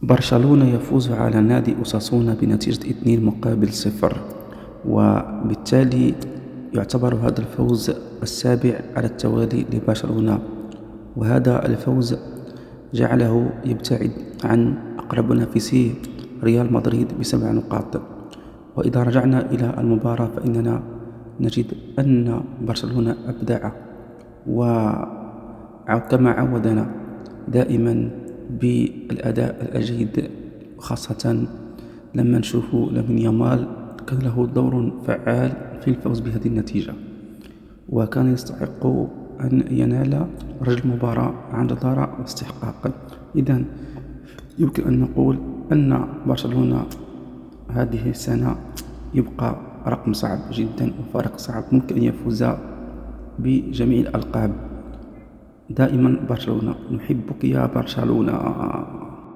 برشلونة يفوز على نادي أوساسونا بنتيجة 2-0، وبالتالي يعتبر هذا الفوز السابع على التوالي لبرشلونة، وهذا الفوز جعله يبتعد عن أقرب منافسيه ريال مدريد ب7 نقاط. وإذا رجعنا إلى المباراة فإننا نجد أن برشلونة أبدع، وكما عودنا دائما بالأداء الجيد، خاصة لما نشوف لامين يامال كان له دور فعال في الفوز بهذه النتيجة، وكان يستحق أن ينال رجل المباراة عن جدارة واستحقاق. إذن يمكن أن نقول أن برشلونة هذه السنة يبقى رقم صعب جدا وفرق صعب، ممكن أن يفوز بجميع الألقاب. دائما برشلونة، نحبك يا برشلونة.